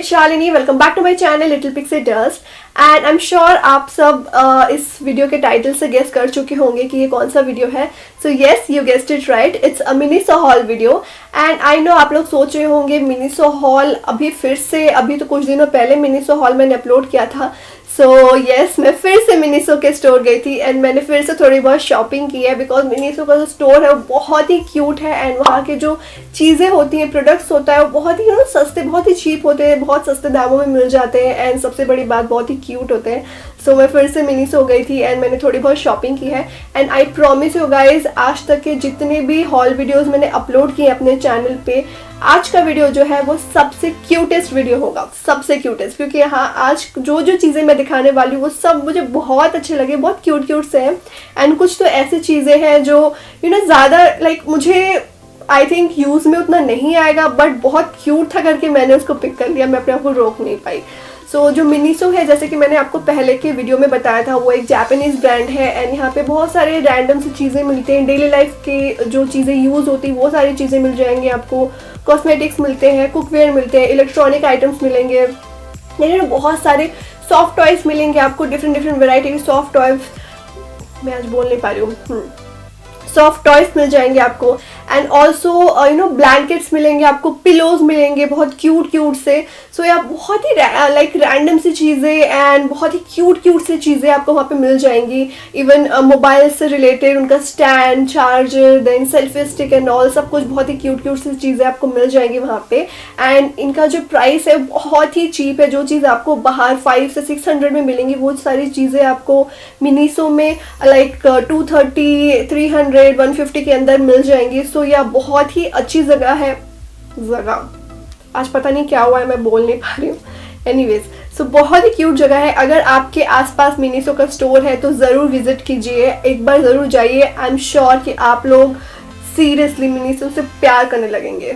It's Shalini, welcome back to my channel little pixie dust. And I am sure आप सब इस video के title से गेस कर चुके होंगे कि ये कौन सा वीडियो है। So yes, you guessed it right, it's a Miniso hall video. And I know आप लोग सोच रहे होंगे मिनीसो हॉल अभी फिर से, अभी तो कुछ दिनों पहले मिनीसो हॉल मैंने अपलोड किया था। सो येस, मैं फिर से मिनीसो के स्टोर गई थी एंड मैंने फिर से थोड़ी बहुत शॉपिंग की है, बिकॉज मिनीसो का जो स्टोर है वो बहुत ही क्यूट है। एंड वहाँ के जो चीज़ें होती हैं, प्रोडक्ट्स होता है, वो बहुत ही सस्ते, बहुत ही चीप होते हैं, बहुत सस्ते दामों में मिल जाते हैं। एंड सबसे बड़ी बात, बहुत ही क्यूट होते हैं। सो मैं फिर से मिनीसो गई थी एंड मैंने थोड़ी बहुत शॉपिंग की है। And I promise you guys, आज तक के जितने भी हॉल वीडियोज़ मैंने अपलोड किए अपने चैनल पे, आज का वीडियो जो है वो सबसे क्यूटेस्ट वीडियो होगा, सबसे क्यूटेस्ट, क्योंकि यहाँ आज जो जो चीज़ें मैं दिखाने वाली हूँ वो सब मुझे बहुत अच्छे लगे, बहुत क्यूट क्यूट से हैं। एंड कुछ तो ऐसी चीज़ें हैं जो ज़्यादा लाइक मुझे आई थिंक यूज़ में उतना नहीं आएगा, बट बहुत क्यूट था करके मैंने उसको पिक कर लिया, मैं अपने आप को रोक नहीं पाई। सो जो मिनीसो है, जैसे कि मैंने आपको पहले के वीडियो में बताया था, वो एक जापानीज़ ब्रांड है। एंड यहाँ पे बहुत सारे रैंडम सी चीज़ें मिलती हैं, डेली लाइफ के जो चीज़ें यूज़ होती हैं वो सारी चीज़ें मिल जाएंगी आपको। कॉस्मेटिक्स मिलते हैं, कुकवेयर मिलते हैं, इलेक्ट्रॉनिक आइटम्स मिलेंगे, लेकिन बहुत सारे सॉफ्ट टॉयज़ मिलेंगे आपको, डिफरेंट वैरायटी के सॉफ्ट टॉयज़, मैं आज बोल नहीं पा रही हूँ, सॉफ्ट टॉयज मिल जाएंगे आपको। एंड ऑल्सो ब्लैंकेट्स मिलेंगे आपको, पिलोज मिलेंगे बहुत क्यूट क्यूट से। सो या बहुत ही लाइक रैंडम सी चीज़ें एंड बहुत ही क्यूट से चीज़ें आपको वहाँ पे मिल जाएंगी। इवन मोबाइल से रिलेटेड उनका stand, charger, then selfie stick and all, सब कुछ बहुत ही क्यूट सी चीज़ें आपको मिल जाएंगी वहाँ पे। एंड इनका जो प्राइस है बहुत ही चीप है। जो चीज़ आपको बाहर 500 से 600 में मिलेंगी, वो सारी चीज़ें आपको मिनीसो में लाइक 230, 300, 150 के अंदर मिल जाएंगी। सो यह बहुत ही अच्छी जगह है। आज पता नहीं क्या हुआ है, मैं बोल नहीं पा रही हूँ। एनीवेज, सो बहुत ही क्यूट जगह है। अगर आपके आसपास मिनीसो का स्टोर है तो ज़रूर विजिट कीजिए, एक बार ज़रूर जाइए। आई एम श्योर कि आप लोग सीरियसली मिनीसो से प्यार करने लगेंगे।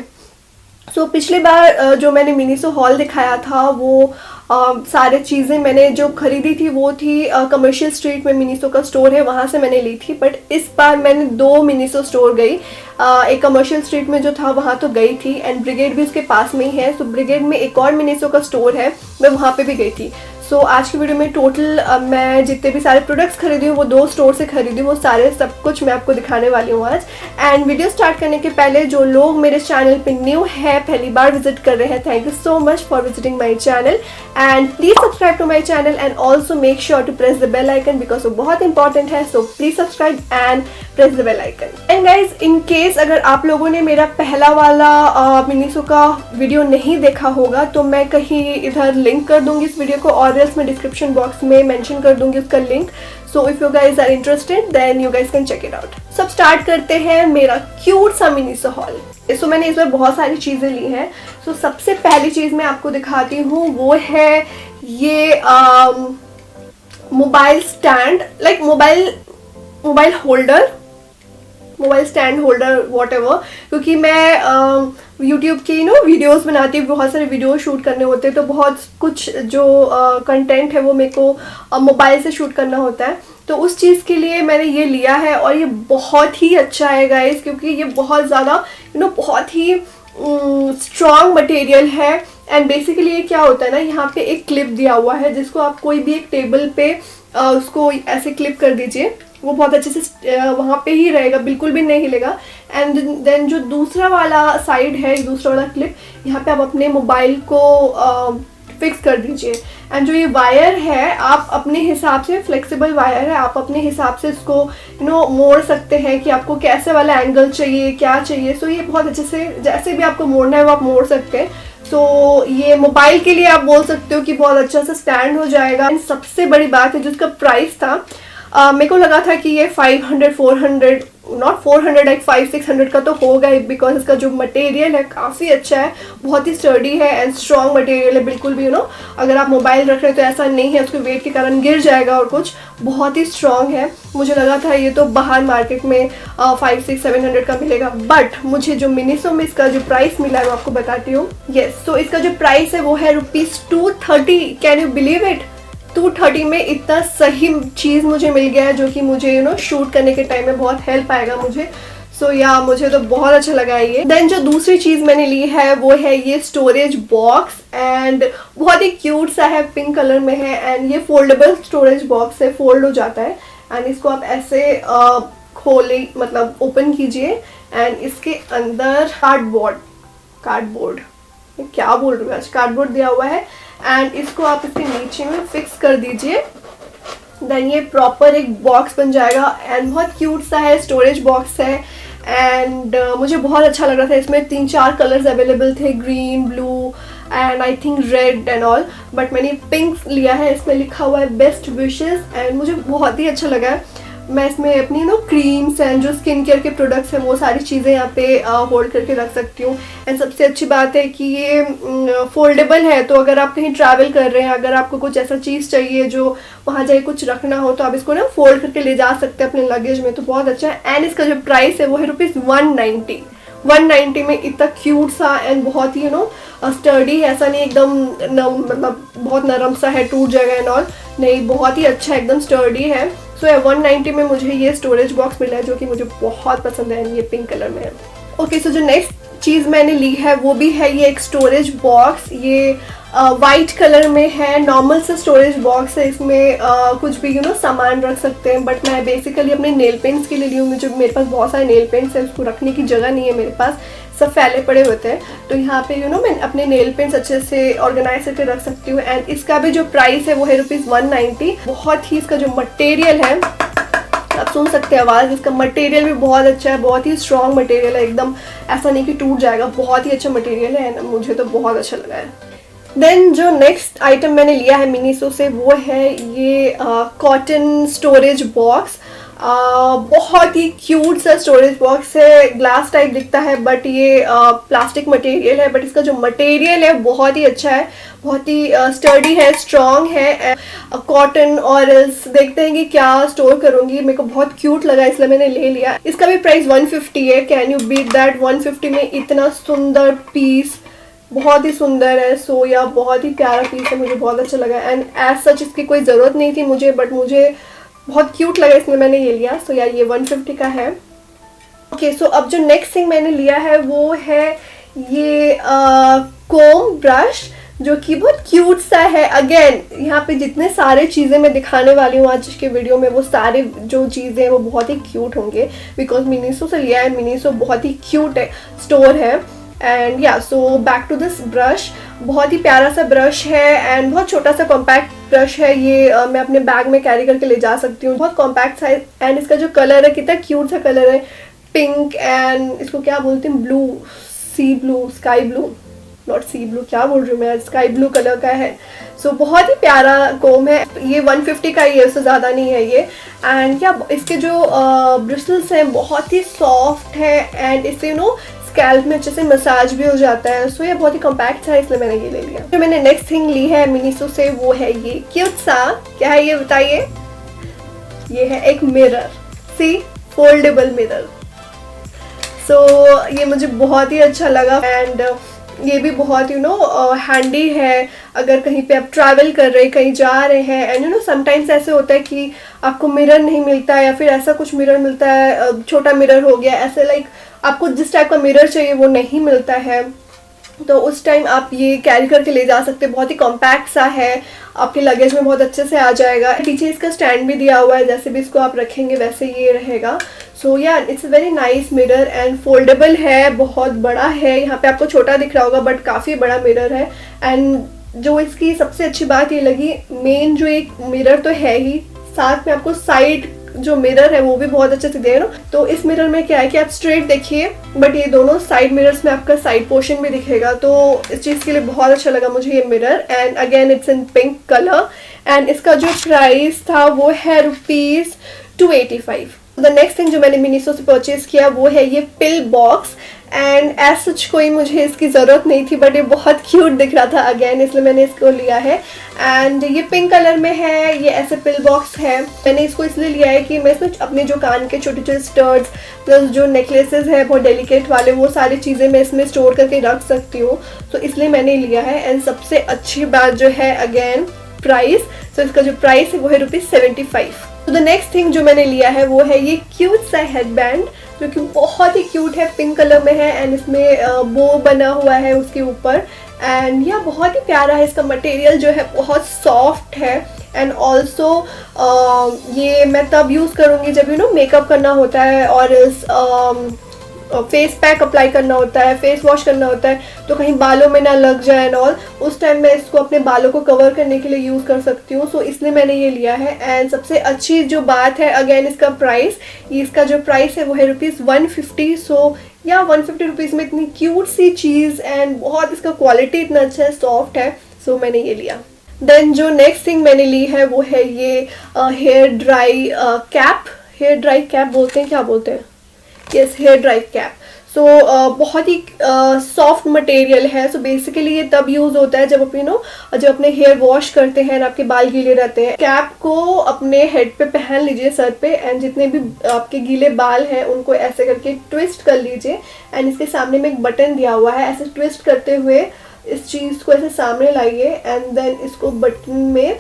सो पिछली बार जो मैंने मिनीसो हॉल दिखाया था, वो सारे चीज़ें मैंने जो खरीदी थी वो थी कमर्शियल स्ट्रीट में मिनीसो का स्टोर है, वहाँ से मैंने ली थी। बट इस बार मैंने 2 मिनीसो स्टोर गई। एक कमर्शियल स्ट्रीट में जो था वहाँ तो गई थी, एंड ब्रिगेड भी उसके पास में ही है। सो ब्रिगेड में एक और मिनीसो का स्टोर है, मैं वहाँ पे भी गई थी। सो आज की वीडियो में टोटल मैं जितने भी सारे प्रोडक्ट्स खरीदी हूँ वो 2 स्टोर से खरीदी हूँ, वो सारे सब कुछ मैं आपको दिखाने वाली हूँ आज। एंड वीडियो स्टार्ट करने के पहले जो लोग मेरे चैनल पे न्यू है, पहली बार विजिट कर रहे हैं, thank you so much for visiting my channel. And please subscribe to my channel and also make sure to press the bell icon, because वो बहुत इंपॉर्टेंट है। So please subscribe and press the bell icon. And guys, in case अगर आप लोगों ने मेरा पहला वाला मिनीसो का वीडियो नहीं देखा होगा तो मैं कहीं इधर लिंक कर दूंगी इस वीडियो को, और एल्स मैं डिस्क्रिप्शन बॉक्स में मेंशन कर दूंगी उसका link. So if you guys are interested then you guys can check it out. So अब स्टार्ट करते हैं मेरा क्यूट सा मिनीसो हॉल। सो मैंने इस बार बहुत सारी चीज़ें ली हैं। सो सबसे पहली चीज़ मैं आपको दिखाती हूँ वो है ये mobile stand, like mobile holder, mobile stand holder what ever. क्योंकि मैं यूट्यूब की वीडियोस बनाती हूँ, बहुत सारे वीडियो शूट करने होते हैं, तो बहुत कुछ जो कंटेंट है वो मेरे को मोबाइल से शूट करना होता है। तो उस चीज़ के लिए मैंने ये लिया है, और ये बहुत ही अच्छा है गाइस, क्योंकि ये बहुत ज़्यादा बहुत ही स्ट्रॉन्ग मटेरियल है। एंड बेसिकली ये क्या होता है ना, यहाँ पे एक क्लिप दिया हुआ है जिसको आप कोई भी एक टेबल पे उसको ऐसे क्लिप कर दीजिए, वो बहुत अच्छे से वहाँ पे ही रहेगा, बिल्कुल भी नहीं हिलेगा। एंड देन जो दूसरा वाला साइड है, दूसरा वाला क्लिप, यहाँ पे आप अपने मोबाइल को फिक्स कर दीजिए। एंड जो ये वायर है, आप अपने हिसाब से, फ्लेक्सिबल वायर है, आप अपने हिसाब से इसको मोड़ सकते हैं कि आपको कैसे वाला एंगल चाहिए, क्या चाहिए। सो ये बहुत अच्छे से, जैसे भी आपको मोड़ना है वो आप मोड़ सकते हैं। तो ये मोबाइल के लिए आप बोल सकते हो कि बहुत अच्छा सा स्टैंड हो जाएगा। सबसे बड़ी बात है, जिसका प्राइस था, मेरे को लगा था कि ये 500, 400, नॉट 400, लाइक 500-600 का तो होगा ही, बिकॉज इसका जो मटेरियल है काफ़ी अच्छा है, बहुत ही स्टर्डी है एंड स्ट्रॉन्ग मटेरियल है। बिल्कुल भी अगर आप मोबाइल रख रहे हो तो ऐसा नहीं है उसके वेट के कारण गिर जाएगा, और कुछ बहुत ही स्ट्रॉन्ग है। मुझे लगा था ये तो बाहर मार्केट में 500-600-700 का मिलेगा, बट मुझे जो मिनीसो में इसका जो प्राइस मिला है वो आपको बताती हूँ। येस, तो इसका जो प्राइस है वो है ₹230। Can you believe it? 230 में इतना सही चीज़ मुझे मिल गया है, जो कि मुझे शूट करने के टाइम में बहुत हेल्प आएगा मुझे। सो या मुझे तो बहुत अच्छा लगा है ये। देन जो दूसरी चीज मैंने ली है वो है ये स्टोरेज बॉक्स, एंड बहुत ही क्यूट सा है, पिंक कलर में है, एंड ये फोल्डेबल स्टोरेज बॉक्स है, फोल्ड हो जाता है, एंड इसको आप ऐसे खोले मतलब ओपन कीजिए, एंड इसके अंदर कार्डबोर्ड क्या बोल रही हूँ आज, कार्डबोर्ड दिया हुआ है, एंड इसको आप इसके नीचे में फिक्स कर दीजिए। देन ये प्रॉपर एक बॉक्स बन जाएगा, एंड बहुत क्यूट सा है, स्टोरेज बॉक्स है, एंड मुझे बहुत अच्छा लग रहा था। इसमें 3-4 कलर्स अवेलेबल थे, green, blue and I think red and all, but मैंने पिंक लिया है। इसमें लिखा हुआ है बेस्ट विशेस, एंड मुझे बहुत ही अच्छा लगा है। मैं इसमें अपनी क्रीम्स एंड जो स्किन केयर के प्रोडक्ट्स हैं वो सारी चीज़ें यहाँ पे होल्ड करके रख सकती हूँ। एंड सबसे अच्छी बात है कि ये फोल्डेबल है, तो अगर आप कहीं ट्रैवल कर रहे हैं, अगर आपको कुछ ऐसा चीज़ चाहिए जो वहाँ जाके कुछ रखना हो, तो आप इसको फोल्ड करके ले जा सकते हैं अपने लगेज में, तो बहुत अच्छा है। एंड इसका जो प्राइस है वो है ₹190। 190 में इतना क्यूट सा एंड बहुत ही स्टर्डी है, ऐसा नहीं एकदम मतलब बहुत नरम सा है, टूट जाएगा एंड ऑल, नहीं, बहुत ही अच्छा एकदम स्टर्डी है। सो 190 में मुझे ये स्टोरेज बॉक्स मिला है जो कि मुझे बहुत पसंद है, ये पिंक कलर में है। ओके, सो जो नेक्स्ट चीज़ मैंने ली है वो भी है ये एक स्टोरेज बॉक्स। ये वाइट कलर में है, नॉर्मल सा स्टोरेज बॉक्स है। इसमें कुछ भी सामान रख सकते हैं, बट मैं बेसिकली अपने नेल पेंट्स के लिए ली हूँ। मुझे मेरे पास बहुत सारे नेल पेंट्स हैं, उसको रखने की जगह नहीं है मेरे पास, सब फैले पड़े होते हैं, तो यहाँ पे मैं अपने नेल पेंट्स अच्छे से ऑर्गेनाइज करके रख सकती हूँ। एंड इसका भी जो प्राइस है वो है ₹190। बहुत ही इसका जो मटेरियल है, आप सुन सकते हैं आवाज़, इसका मटेरियल भी बहुत अच्छा है, बहुत ही स्ट्रॉन्ग मटेरियल है, एकदम ऐसा नहीं कि टूट जाएगा, बहुत ही अच्छा मटेरियल है, एंड मुझे तो बहुत अच्छा लगा है। देन जो नेक्स्ट आइटम मैंने लिया है मिनीसो से वो है ये कॉटन स्टोरेज बॉक्स। बहुत ही क्यूट सा स्टोरेज बॉक्स है, ग्लास टाइप दिखता है, बट ये प्लास्टिक मटेरियल है, बट इसका जो मटेरियल है बहुत ही अच्छा है, बहुत ही स्टर्डी है, स्ट्रॉन्ग है, कॉटन। और देखते हैं कि क्या स्टोर करूंगी, मेरे को बहुत क्यूट लगा इसलिए मैंने ले लिया। इसका भी प्राइस 150 है, कैन यू बीट दैट? 150 में इतना सुंदर पीस, बहुत ही सुंदर है। सो या बहुत ही प्यारा पीस है, मुझे बहुत अच्छा लगा, एंड एज सच इसकी कोई ज़रूरत नहीं थी मुझे, बट मुझे बहुत क्यूट लगा इसमें, मैंने ये लिया। सो यार ये 150 का है। ओके, सो अब जो नेक्स्ट थिंग मैंने लिया है वो है ये कोम ब्रश, जो कि बहुत क्यूट सा है। अगेन यहाँ पे जितने सारे चीज़ें मैं दिखाने वाली हूँ आज के वीडियो में, वो सारे जो चीज़ें हैं वो बहुत ही क्यूट होंगे, बिकॉज मिनीसो से लिया है। मिनीसो बहुत ही क्यूट है, स्टोर है। एंड या so back to this brush, बहुत ही प्यारा सा ब्रश है, एंड बहुत छोटा सा कॉम्पैक्ट ब्रश है ये। मैं अपने बैग में कैरी करके ले जा सकती हूँ, बहुत कॉम्पैक्ट साइज। एंड इसका जो कलर है कितना क्यूट सा कलर है, पिंक एंड इसको क्या बोलते हैं, blue, sea blue, sky blue, not sea blue, क्या बोल रही हूँ मैं, स्काई ब्लू कलर का है। सो बहुत ही प्यारा कोम है, ये 150 का ही है, उससे ज़्यादा नहीं है ये। एंड क्या इसके जो ब्रिस्टल्स हैं बहुत ही सॉफ्ट है, एंड इससे स्कैल्प में अच्छे से मसाज भी हो जाता है। सो ये बहुत ही कॉम्पैक्ट था, इसलिए मैंने ये ले लिया। जो मैंने नेक्स्ट थिंग ली है मिनीसो से वो है ये क्यूट सा, क्या है ये बताइए? ये है एक मिरर, सी फोल्डेबल मिरर। सो ये मुझे बहुत ही अच्छा लगा, एंड ये भी बहुत हैंडी है अगर कहीं पे आप ट्रैवल कर रहे हैं, कहीं जा रहे हैं। एंड समटाइम्स ऐसे होता है कि आपको मिरर नहीं मिलता है, या फिर ऐसा कुछ मिरर मिलता है, छोटा मिरर हो गया, ऐसे लाइक आपको जिस टाइप का मिरर चाहिए वो नहीं मिलता है, तो उस टाइम आप ये कैरी करके ले जा सकते हैं। बहुत ही कॉम्पैक्ट सा है, आपके लगेज में बहुत अच्छे से आ जाएगा। पीछे इसका स्टैंड भी दिया हुआ है, जैसे भी इसको आप रखेंगे वैसे ये रहेगा। सो या it's a very nice mirror, and foldable है, बहुत बड़ा है। यहाँ पे आपको छोटा दिख रहा होगा बट काफ़ी बड़ा मिरर है। एंड जो इसकी सबसे अच्छी बात ये लगी, मेन जो एक मिरर तो है ही, साथ में आपको साइड जो मिरर है वो भी बहुत अच्छे से दे रहा हूँ। तो इस मिरर में क्या है कि आप स्ट्रेट देखिए, बट ये दोनों साइड मिरर्स में आपका साइड पोर्शन भी दिखेगा, तो इस चीज़ के लिए बहुत अच्छा लगा मुझे ये mirror. And again it's in pink colour, and इसका जो प्राइस था वो है ₹285। द नेक्स्ट थिंग जो मैंने मिनीसो से परचेज किया वो है ये pill box, and as such कोई मुझे इसकी ज़रूरत नहीं थी, बट ये बहुत क्यूट दिख रहा था अगेन, इसलिए मैंने इसको लिया है। एंड ये पिंक कलर में है, ये ऐसे पिल बॉक्स है। मैंने इसको इसलिए लिया है कि मैं इसमें अपने जो कान के छोटे छोटे स्टड्स प्लस जो नेकलेसेस है बहुत डेलिकेट वाले, वो सारी चीज़ें मैं इसमें स्टोर करके रख सकती हूँ, तो इसलिए मैंने लिया है। एंड सबसे अच्छी बात जो है अगेन प्राइस, तो इसका जो प्राइस है वो है ₹75। तो द नेक्स्ट थिंग जो मैंने लिया है वो है ये क्यूट सा हेडबैंड, जो कि बहुत ही क्यूट है, पिंक कलर में है एंड इसमें बो बना हुआ है उसके ऊपर। एंड यह बहुत ही प्यारा है, इसका मटेरियल जो है बहुत सॉफ्ट है। एंड ऑल्सो ये मैं तब यूज़ करूँगी जब मेकअप करना होता है और फेस पैक अप्लाई करना होता है, फेस वॉश करना होता है, तो कहीं बालों में ना लग जाए एंड ऑल, उस टाइम मैं इसको अपने बालों को कवर करने के लिए यूज़ कर सकती हूँ। सो इसलिए मैंने ये लिया है। एंड सबसे अच्छी जो बात है अगेन इसका प्राइस, इसका जो प्राइस है वो है ₹150। सो या 150 रुपीज़ में इतनी क्यूट सी चीज़ एंड बहुत इसका क्वालिटी इतना अच्छा है, सॉफ्ट है। सो मैंने ये लिया। देन जो नेक्स्ट थिंग मैंने ली है वो है ये hair dry cap. Hair dry cap बोलते हैं, क्या बोलते हैं, yes, hair dry cap. So बहुत ही सॉफ्ट मटेरियल है। सो बेसिकली ये तब यूज़ होता है जब जब अपने हेयर वॉश करते हैं, आपके बाल गीले रहते हैं। कैप को अपने हेड पे पहन लीजिए, सर पे, एंड जितने भी आपके गीले बाल हैं उनको ऐसे करके ट्विस्ट कर लीजिए। एंड इसके सामने में एक बटन दिया हुआ है, ऐसे ट्विस्ट करते हुए इस चीज़ को ऐसे सामने लाइए एंड देन इसको बटन में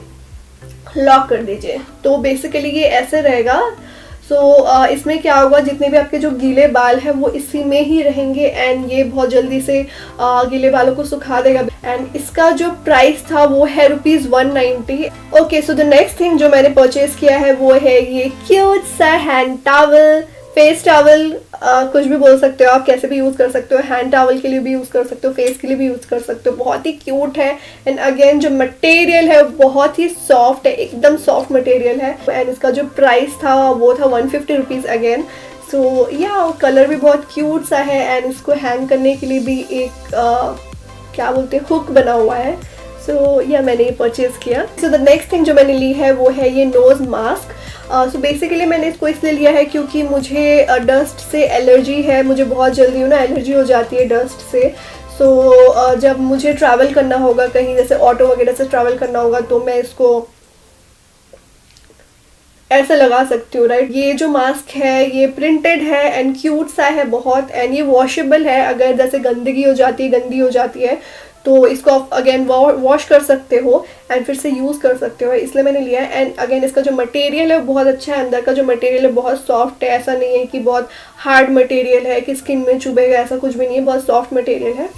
लॉक कर दीजिए। तो बेसिकली ये ऐसे रहेगा। सो इसमें क्या होगा, जितने भी आपके जो गीले बाल हैं वो इसी में ही रहेंगे एंड ये बहुत जल्दी से गीले बालों को सुखा देगा। एंड इसका जो प्राइस था वो है ₹190। Okay, so the next thing जो मैंने परचेज किया है वो है ये क्यूट सा हैंड टॉवल, फेस टॉवल, कुछ भी बोल सकते हो आप, कैसे भी यूज़ कर सकते हो। हैंड टॉवल के लिए भी यूज़ कर सकते हो, फेस के लिए भी यूज़ कर सकते हो। बहुत ही क्यूट है एंड अगेन जो मटेरियल है बहुत ही सॉफ्ट है, एकदम सॉफ्ट मटेरियल है। एंड इसका जो प्राइस था वो था ₹150 अगेन। सो या कलर भी बहुत क्यूट सा है एंड इसको हैंग करने के लिए भी एक क्या बोलते हैं, हुक बना हुआ है। सो या मैंने ये परचेज किया। सो द नेक्स्ट थिंग जो मैंने ली है वो है ये नोज़ मास्क। सो बेसिकली मैंने इसको इसलिए लिया है क्योंकि मुझे डस्ट से एलर्जी है, मुझे बहुत जल्दी एलर्जी हो जाती है डस्ट से। सो जब मुझे ट्रैवल करना होगा कहीं, जैसे ऑटो वगैरह से ट्रैवल करना होगा, तो मैं इसको ऐसे लगा सकती हूँ, राइट। ये जो मास्क है ये प्रिंटेड है एंड क्यूट सा है बहुत, एंड ये वॉशेबल है। अगर जैसे गंदगी हो जाती है, गंदी हो जाती है, तो इसको आप अगेन वॉश कर सकते हो एंड फिर से यूज़ कर सकते हो, इसलिए मैंने लिया है। एंड अगेन इसका जो मटेरियल है वो बहुत अच्छा है, अंदर का जो मटेरियल है बहुत सॉफ्ट है। ऐसा नहीं है कि बहुत हार्ड मटेरियल है कि स्किन में चुभेगा, ऐसा कुछ भी नहीं है, बहुत सॉफ्ट मटेरियल है।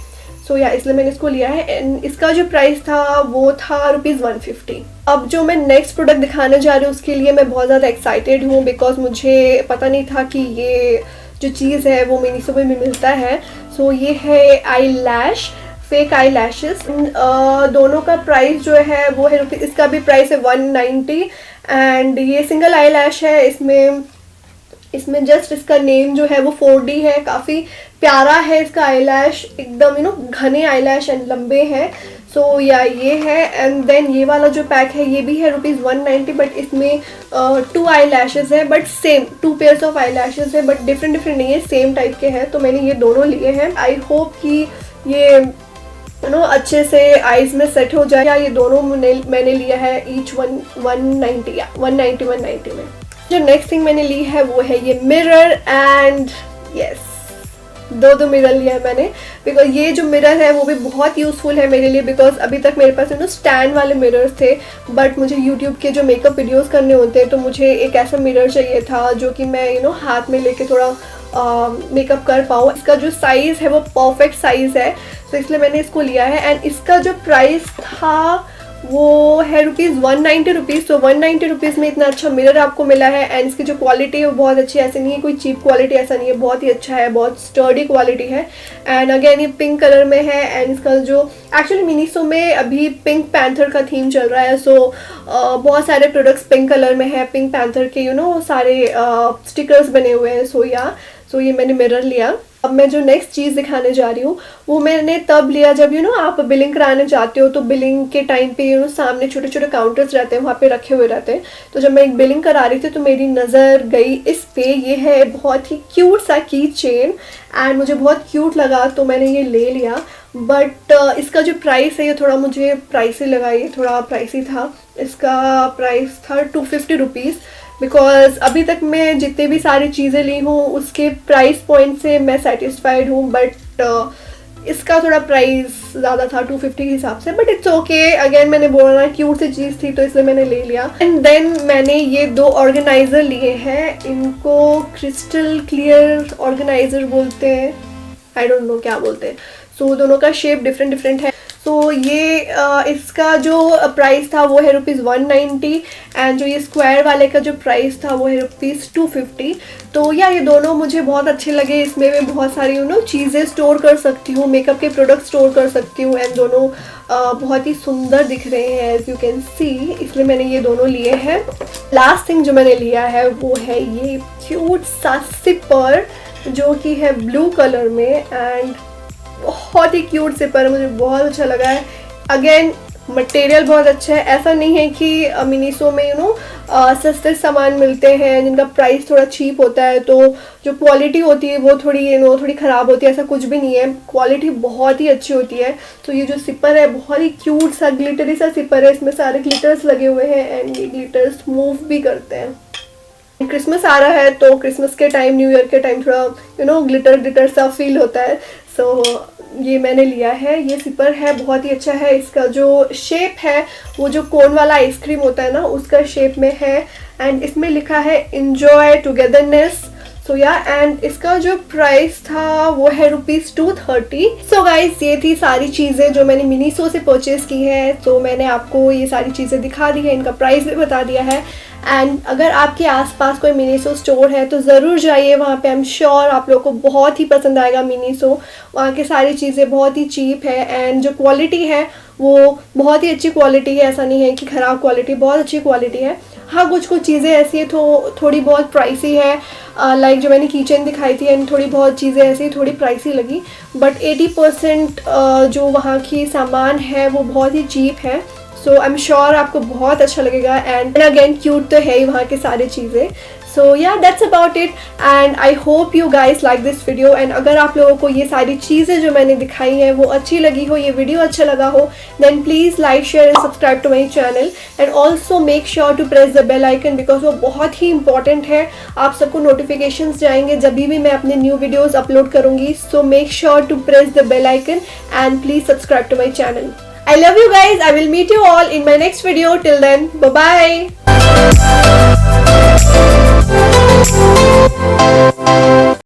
सो या इसलिए मैंने इसको लिया है। एंड इसका जो प्राइस था वो था ₹150। अब जो मैं नेक्स्ट प्रोडक्ट दिखाने जा रही हूँ उसके लिए मैं बहुत ज़्यादा एक्साइटेड हूँ, बिकॉज मुझे पता नहीं था कि ये जो चीज़ है वो मिनीसो में मिलता है। सो ये है आई लैश, फेक आई लैशेस। दोनों का प्राइस जो है वो है इसका भी प्राइस है 190 एंड ये सिंगल आई लैश है। इसमें जस्ट इसका नेम जो है वो 4D है, काफ़ी प्यारा है इसका आई लैश, एकदम घने आई लैश एंड लंबे हैं। सो या ये है। एंड देन ये वाला जो पैक है ये भी है ₹190, बट इसमें 2 आई लैशेज है, but same 2 pairs of eye lashes है, बट डिफरेंट नहीं है, सेम टाइप के हैं। तो मैंने ये दोनों लिए हैं। आई होप कि ये अच्छे से आईज में सेट हो जाए। या ये दोनों मैंने लिया है ईच 190 या 190 में। जो नेक्स्ट थिंग मैंने ली है वो है ये मिरर एंड यस, दो मिरर लिया है मैंने, बिकॉज ये जो मिरर है वो भी बहुत यूज़फुल है मेरे लिए। बिकॉज अभी तक मेरे पास स्टैंड वाले मिरर्स थे, बट मुझे यूट्यूब के जो मेकअप वीडियोस करने होते हैं तो मुझे एक ऐसा मिरर चाहिए था जो कि मैं हाथ में लेके थोड़ा मेकअप कर पाऊँ। इसका जो साइज़ है वो परफेक्ट साइज़ है, तो इसलिए मैंने इसको लिया है। एंड इसका जो प्राइस था वो है ₹190। सो 190 रुपीज़ में इतना अच्छा मिरर आपको मिला है। एंड इसकी जो क्वालिटी है वो बहुत अच्छी है, ऐसे नहीं है कोई चीप क्वालिटी, ऐसा नहीं है, बहुत ही अच्छा है, बहुत स्टर्डी क्वालिटी है। एंड अगेन ये पिंक कलर में है। एंड इसका जो एक्चुअली मिनीसो में अभी पिंक पैंथर का थीम चल रहा है। सो बहुत सारे प्रोडक्ट्स पिंक कलर में है, पिंक पैंथर के सारे स्टिकर्स बने हुए हैं। सो ये मैंने मिरर लिया। अब मैं जो नेक्स्ट चीज़ दिखाने जा रही हूँ वो मैंने तब लिया जब आप बिलिंग कराने जाते हो, तो बिलिंग के टाइम पे सामने छोटे छोटे काउंटर्स रहते हैं, वहाँ पे रखे हुए रहते हैं। तो जब मैं एक बिलिंग करा रही थी तो मेरी नज़र गई इस पे। ये है बहुत ही क्यूट सा की चेन एंड मुझे बहुत क्यूट लगा तो मैंने ये ले लिया। बट इसका जो प्राइस है ये थोड़ा मुझे प्राइसी लगा, ये थोड़ा प्राइसी था। इसका प्राइस था ₹250, बिकॉज अभी तक मैं जितने भी सारी चीज़ें ली हूँ उसके प्राइस पॉइंट से मैं सेटिस्फाइड हूँ। बट इसका थोड़ा प्राइस ज़्यादा था 250 के हिसाब से, बट इट्स ओके। अगेन मैंने बोला क्यूट सी चीज़ थी तो इसलिए मैंने ले लिया। एंड देन मैंने ये 2 ऑर्गेनाइज़र लिए हैं, इनको क्रिस्टल क्लियर ऑर्गेनाइज़र बोलते हैं, आई डोंट नो क्या बोलते हैं। सो दोनों का शेप डिफरेंट है। सो ये इसका जो प्राइस था वो है ₹190 एंड जो ये स्क्वायर वाले का जो प्राइस था वो है ₹250। तो ये दोनों मुझे बहुत अच्छे लगे। इसमें मैं बहुत सारी चीज़ें स्टोर कर सकती हूँ, मेकअप के प्रोडक्ट स्टोर कर सकती हूँ एंड दोनों बहुत ही सुंदर दिख रहे हैं एज यू कैन सी, इसलिए मैंने ये दोनों लिए हैं। लास्ट थिंग जो मैंने लिया है वो है ये क्यूट सा सिपर जो कि है ब्लू कलर में एंड बहुत ही क्यूट सिपर है, मुझे बहुत अच्छा लगा है। अगेन मटेरियल बहुत अच्छा है, ऐसा नहीं है कि मिनीसो में सस्ते सामान मिलते हैं जिनका प्राइस थोड़ा चीप होता है तो जो क्वालिटी होती है वो थोड़ी थोड़ी ख़राब होती है, ऐसा कुछ भी नहीं है, क्वालिटी बहुत ही अच्छी होती है। तो ये जो सिपर है बहुत ही क्यूट सा ग्लिटरी सा सिपर है, इसमें सारे ग्लिटर्स लगे हुए हैं एंड ये ग्लिटर्स मूव भी करते हैं। क्रिसमस आ रहा है तो क्रिसमस के टाइम, न्यू ईयर के टाइम थोड़ा ग्लिटर सा फील होता है। सो ये मैंने लिया है, ये सिपर है बहुत ही अच्छा है। इसका जो शेप है वो जो कोन वाला आइसक्रीम होता है ना उसका शेप में है एंड इसमें लिखा है एंजॉय टुगेदरनेस। सो एंड इसका जो प्राइस था वो है ₹230। सो गाइस ये थी सारी चीज़ें जो मैंने मिनीसो से परचेज की है। तो मैंने आपको ये सारी चीज़ें दिखा दी है, इनका प्राइस भी बता दिया है एंड अगर आपके आसपास कोई मिनीसो स्टोर है तो ज़रूर जाइए वहाँ पे। आई एम श्योर आप लोगों को बहुत ही पसंद आएगा मिनीसो। वहाँ की सारी चीज़ें बहुत ही चीप है एंड जो क्वालिटी है वो बहुत ही अच्छी क्वालिटी है, ऐसा नहीं है कि ख़राब क्वालिटी, बहुत अच्छी क्वालिटी है। हाँ कुछ चीज़ें ऐसी है थोड़ी बहुत प्राइसी है, लाइक जो मैंने किचन दिखाई थी एंड थोड़ी बहुत चीज़ें ऐसी थोड़ी प्राइसी लगी, बट 80% जो वहाँ की सामान है वो बहुत ही चीप है। सो आई एम श्योर आपको बहुत अच्छा लगेगा एंड अगेन क्यूट तो है ही वहाँ की सारी चीज़ें। So that's about it and I hope you guys like this video. And अगर आप लोगों को ये सारी चीज़ें जो मैंने दिखाई हैं वो अच्छी लगी हो, ये वीडियो अच्छा लगा हो, then please like share and subscribe to my channel and also make sure to press the bell icon because वो बहुत ही इंपॉर्टेंट है। आप सबको नोटिफिकेशंस जाएंगे जब भी मैं अपने न्यू वीडियोज़ अपलोड करूँगी। So make sure to press the bell icon and please subscribe to my channel. I love you guys. I will meet you all in my next video. Till then, bye bye.